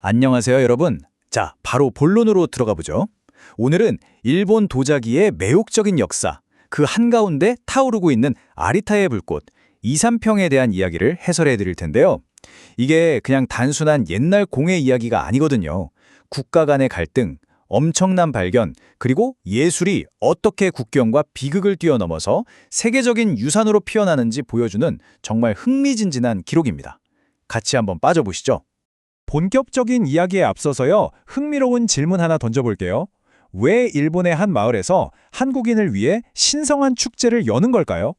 안녕하세요, 여러분. 자, 바로 본론으로 들어가 보죠. 오늘은 일본 도자기의 매혹적인 역사, 그 한가운데 타오르고 있는 아리타의 불꽃, 이삼평에 대한 이야기를 해설해 드릴 텐데요. 이게 그냥 단순한 옛날 공예 이야기가 아니거든요. 국가 간의 갈등, 엄청난 발견, 그리고 예술이 어떻게 국경과 비극을 뛰어넘어서 세계적인 유산으로 피어나는지 보여주는 정말 흥미진진한 기록입니다. 같이 한번 빠져보시죠. 본격적인 이야기에 앞서서요, 흥미로운 질문 하나 던져볼게요. 왜 일본의 한 마을에서 한국인을 위해 신성한 축제를 여는 걸까요?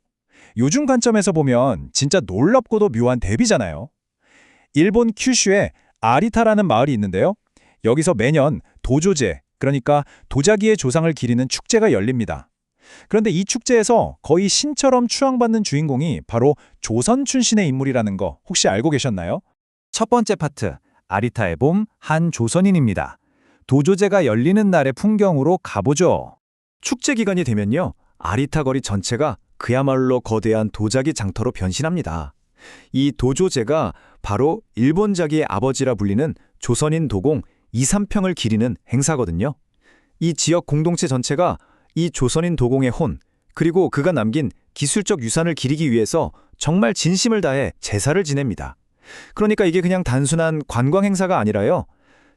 요즘 관점에서 보면 진짜 놀랍고도 묘한 대비잖아요. 일본 큐슈에 아리타라는 마을이 있는데요. 여기서 매년 도조제, 그러니까 도자기의 조상을 기리는 축제가 열립니다. 그런데 이 축제에서 거의 신처럼 추앙받는 주인공이 바로 조선 출신의 인물이라는 거 혹시 알고 계셨나요? 첫 번째 파트, 아리타의 봄, 한 조선인입니다. 도조제가 열리는 날의 풍경으로 가보죠. 축제 기간이 되면요, 아리타 거리 전체가 그야말로 거대한 도자기 장터로 변신합니다. 이 도조제가 바로 일본자기의 아버지라 불리는 조선인 도공 이삼평을 기리는 행사거든요. 이 지역 공동체 전체가 이 조선인 도공의 혼, 그리고 그가 남긴 기술적 유산을 기리기 위해서 정말 진심을 다해 제사를 지냅니다. 그러니까 이게 그냥 단순한 관광 행사가 아니라요,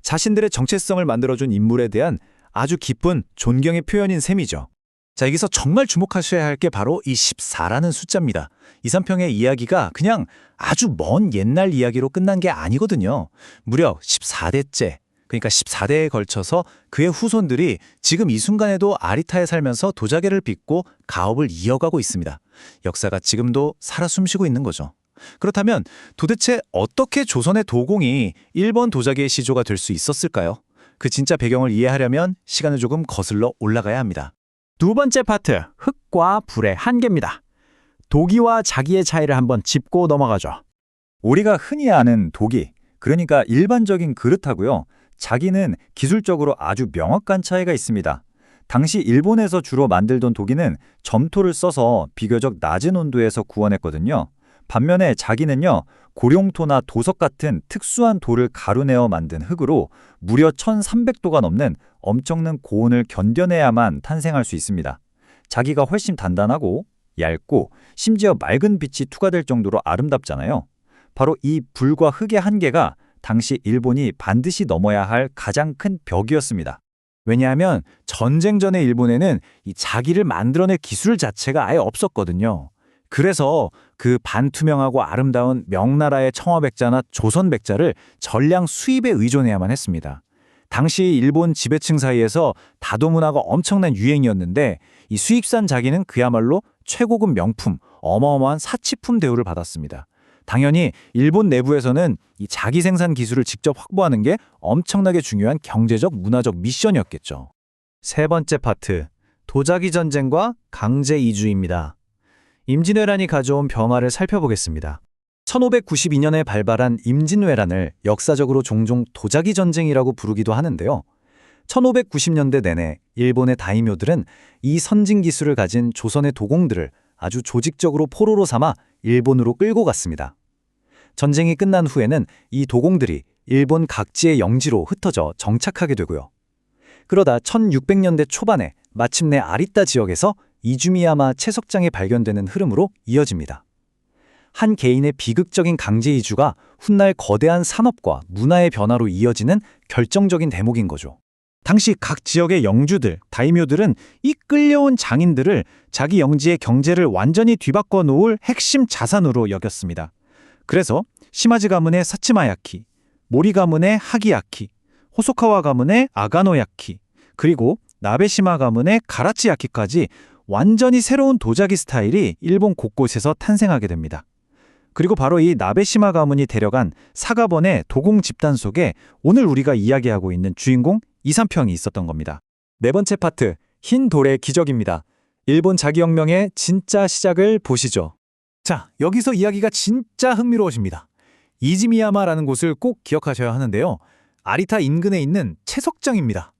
자신들의 정체성을 만들어준 인물에 대한 아주 깊은 존경의 표현인 셈이죠. 자, 여기서 정말 주목하셔야 할 게 바로 이 14라는 숫자입니다. 이삼평의 이야기가 그냥 아주 먼 옛날 이야기로 끝난 게 아니거든요. 무려 14대째, 그러니까 14대에 걸쳐서 그의 후손들이 지금 이 순간에도 아리타에 살면서 도자기를 빚고 가업을 이어가고 있습니다. 역사가 지금도 살아 숨쉬고 있는 거죠. 그렇다면 도대체 어떻게 조선의 도공이 일본 도자기의 시조가 될 수 있었을까요? 그 진짜 배경을 이해하려면 시간을 조금 거슬러 올라가야 합니다. 두 번째 파트, 흙과 불의 한계입니다. 도기와 자기의 차이를 한번 짚고 넘어가죠. 우리가 흔히 아는 도기, 그러니까 일반적인 그릇하고요, 자기는 기술적으로 아주 명확한 차이가 있습니다. 당시 일본에서 주로 만들던 도기는 점토를 써서 비교적 낮은 온도에서 구워냈거든요. 반면에 자기는요, 고룡토나 도석 같은 특수한 돌을 가루내어 만든 흙으로 무려 1300도가 넘는 엄청난 고온을 견뎌내야만 탄생할 수 있습니다. 자기가 훨씬 단단하고 얇고 심지어 맑은 빛이 투과될 정도로 아름답잖아요. 바로 이 불과 흙의 한계가 당시 일본이 반드시 넘어야 할 가장 큰 벽이었습니다. 왜냐하면 전쟁 전의 일본에는 이 자기를 만들어낼 기술 자체가 아예 없었거든요. 그래서 그 반투명하고 아름다운 명나라의 청화백자나 조선백자를 전량 수입에 의존해야만 했습니다. 당시 일본 지배층 사이에서 다도 문화가 엄청난 유행이었는데 이 수입산 자기는 그야말로 최고급 명품, 어마어마한 사치품 대우를 받았습니다. 당연히 일본 내부에서는 이 자기 생산 기술을 직접 확보하는 게 엄청나게 중요한 경제적, 문화적 미션이었겠죠. 세 번째 파트, 도자기 전쟁과 강제 이주입니다. 임진왜란이 가져온 변화를 살펴보겠습니다. 1592년에 발발한 임진왜란을 역사적으로 종종 도자기 전쟁이라고 부르기도 하는데요. 1590년대 내내 일본의 다이묘들은 이 선진 기술을 가진 조선의 도공들을 아주 조직적으로 포로로 삼아 일본으로 끌고 갔습니다. 전쟁이 끝난 후에는 이 도공들이 일본 각지의 영지로 흩어져 정착하게 되고요. 그러다 1600년대 초반에 마침내 아리타 지역에서 이주미야마 채석장이 발견되는 흐름으로 이어집니다. 한 개인의 비극적인 강제 이주가 훗날 거대한 산업과 문화의 변화로 이어지는 결정적인 대목인 거죠. 당시 각 지역의 영주들, 다이묘들은 이 끌려온 장인들을 자기 영지의 경제를 완전히 뒤바꿔 놓을 핵심 자산으로 여겼습니다. 그래서 시마지 가문의 사치마야키, 모리 가문의 하기야키, 호소카와 가문의 아가노야키, 그리고 나베시마 가문의 가라치야키까지 완전히 새로운 도자기 스타일이 일본 곳곳에서 탄생하게 됩니다. 그리고 바로 이 나베시마 가문이 데려간 사가번의 도공 집단 속에 오늘 우리가 이야기하고 있는 주인공 이삼평이 있었던 겁니다. 네 번째 파트, 흰 돌의 기적입니다. 일본 자기혁명의 진짜 시작을 보시죠. 자, 여기서 이야기가 진짜 흥미로워집니다. 이지미야마라는 곳을 꼭 기억하셔야 하는데요. 아리타 인근에 있는 채석장입니다.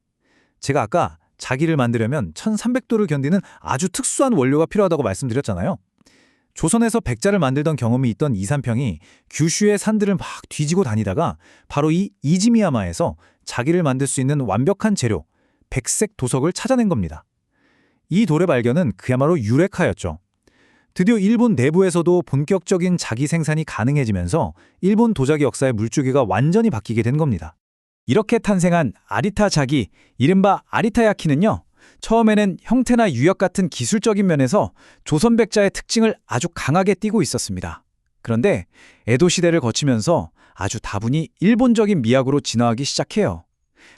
제가 아까 자기를 만들려면 1300도를 견디는 아주 특수한 원료가 필요하다고 말씀드렸잖아요. 조선에서 백자를 만들던 경험이 있던 이삼평이 규슈의 산들을 막 뒤지고 다니다가 바로 이 이지미야마에서 자기를 만들 수 있는 완벽한 재료, 백색 도석을 찾아낸 겁니다. 이 돌의 발견은 그야말로 유레카였죠. 드디어 일본 내부에서도 본격적인 자기 생산이 가능해지면서 일본 도자기 역사의 물줄기가 완전히 바뀌게 된 겁니다. 이렇게 탄생한 아리타 자기, 이른바 아리타야키는요. 처음에는 형태나 유역 같은 기술적인 면에서 조선 백자의 특징을 아주 강하게 띠고 있었습니다. 그런데 에도 시대를 거치면서 아주 다분히 일본적인 미학으로 진화하기 시작해요.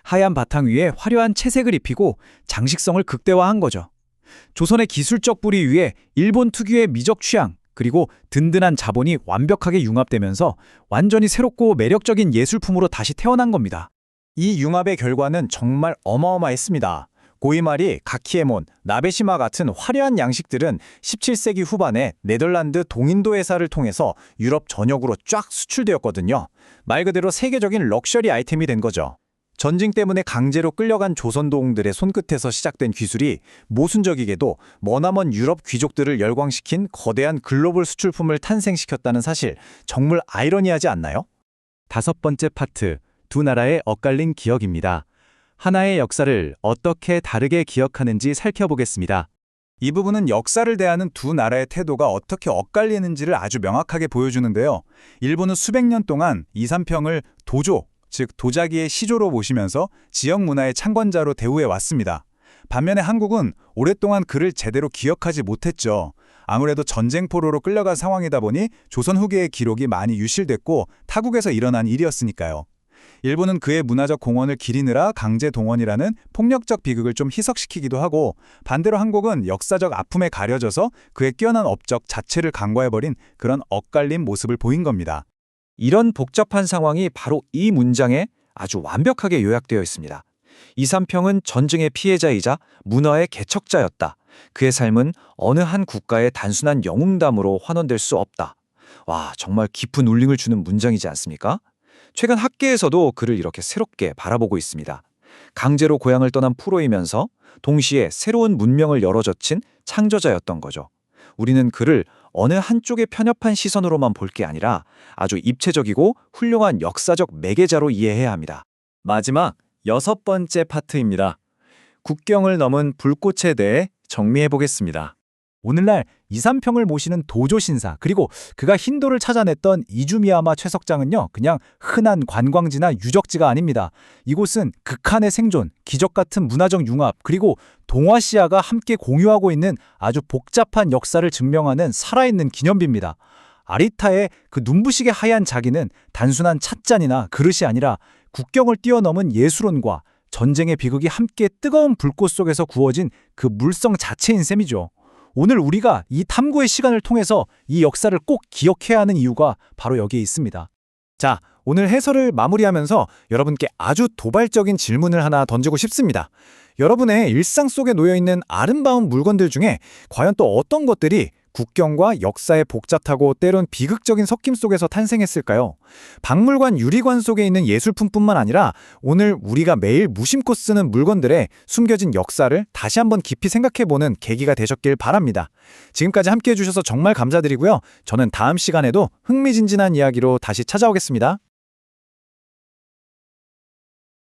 하얀 바탕 위에 화려한 채색을 입히고 장식성을 극대화한 거죠. 조선의 기술적 뿌리 위에 일본 특유의 미적 취향, 그리고 든든한 자본이 완벽하게 융합되면서 완전히 새롭고 매력적인 예술품으로 다시 태어난 겁니다. 이 융합의 결과는 정말 어마어마했습니다. 고이마리, 가키에몬, 나베시마 같은 화려한 양식들은 17세기 후반에 네덜란드 동인도 회사를 통해서 유럽 전역으로 쫙 수출되었거든요. 말 그대로 세계적인 럭셔리 아이템이 된 거죠. 전쟁 때문에 강제로 끌려간 조선 도공들의 손끝에서 시작된 기술이 모순적이게도 머나먼 유럽 귀족들을 열광시킨 거대한 글로벌 수출품을 탄생시켰다는 사실, 정말 아이러니하지 않나요? 5번째 파트, 두 나라의 엇갈린 기억입니다. 하나의 역사를 어떻게 다르게 기억하는지 살펴보겠습니다. 이 부분은 역사를 대하는 두 나라의 태도가 어떻게 엇갈리는지를 아주 명확하게 보여주는데요. 일본은 수백 년 동안 이삼평을 도조, 즉 도자기의 시조로 모시면서 지역 문화의 창건자로 대우해 왔습니다. 반면에 한국은 오랫동안 그를 제대로 기억하지 못했죠. 아무래도 전쟁 포로로 끌려간 상황이다 보니 조선 후기의 기록이 많이 유실됐고 타국에서 일어난 일이었으니까요. 일본은 그의 문화적 공헌을 기리느라 강제 동원이라는 폭력적 비극을 좀 희석시키기도 하고, 반대로 한국은 역사적 아픔에 가려져서 그의 뛰어난 업적 자체를 간과해버린 그런 엇갈린 모습을 보인 겁니다. 이런 복잡한 상황이 바로 이 문장에 아주 완벽하게 요약되어 있습니다. 이삼평은 전쟁의 피해자이자 문화의 개척자였다. 그의 삶은 어느 한 국가의 단순한 영웅담으로 환원될 수 없다. 와, 정말 깊은 울림을 주는 문장이지 않습니까? 최근 학계에서도 그를 이렇게 새롭게 바라보고 있습니다. 강제로 고향을 떠난 프로이면서 동시에 새로운 문명을 열어젖힌 창조자였던 거죠. 우리는 그를 어느 한쪽에 편협한 시선으로만 볼 게 아니라 아주 입체적이고 훌륭한 역사적 매개자로 이해해야 합니다. 마지막 6번째 파트입니다. 국경을 넘은 불꽃에 대해 정리해 보겠습니다. 오늘날 이삼평을 모시는 도조 신사, 그리고 그가 힌도를 찾아냈던 이주미야마 채석장은요, 그냥 흔한 관광지나 유적지가 아닙니다. 이곳은 극한의 생존, 기적 같은 문화적 융합, 그리고 동아시아가 함께 공유하고 있는 아주 복잡한 역사를 증명하는 살아있는 기념비입니다. 아리타의 그 눈부시게 하얀 자기는 단순한 찻잔이나 그릇이 아니라 국경을 뛰어넘은 예술혼과 전쟁의 비극이 함께 뜨거운 불꽃 속에서 구워진 그 물성 자체인 셈이죠. 오늘 우리가 이 탐구의 시간을 통해서 이 역사를 꼭 기억해야 하는 이유가 바로 여기에 있습니다. 자, 오늘 해설을 마무리하면서 여러분께 아주 도발적인 질문을 하나 던지고 싶습니다. 여러분의 일상 속에 놓여있는 아름다운 물건들 중에 과연 또 어떤 것들이 국경과 역사의 복잡하고 때론 비극적인 섞임 속에서 탄생했을까요? 박물관 유리관 속에 있는 예술품뿐만 아니라 오늘 우리가 매일 무심코 쓰는 물건들의 숨겨진 역사를 다시 한번 깊이 생각해보는 계기가 되셨길 바랍니다. 지금까지 함께해 주셔서 정말 감사드리고요. 저는 다음 시간에도 흥미진진한 이야기로 다시 찾아오겠습니다.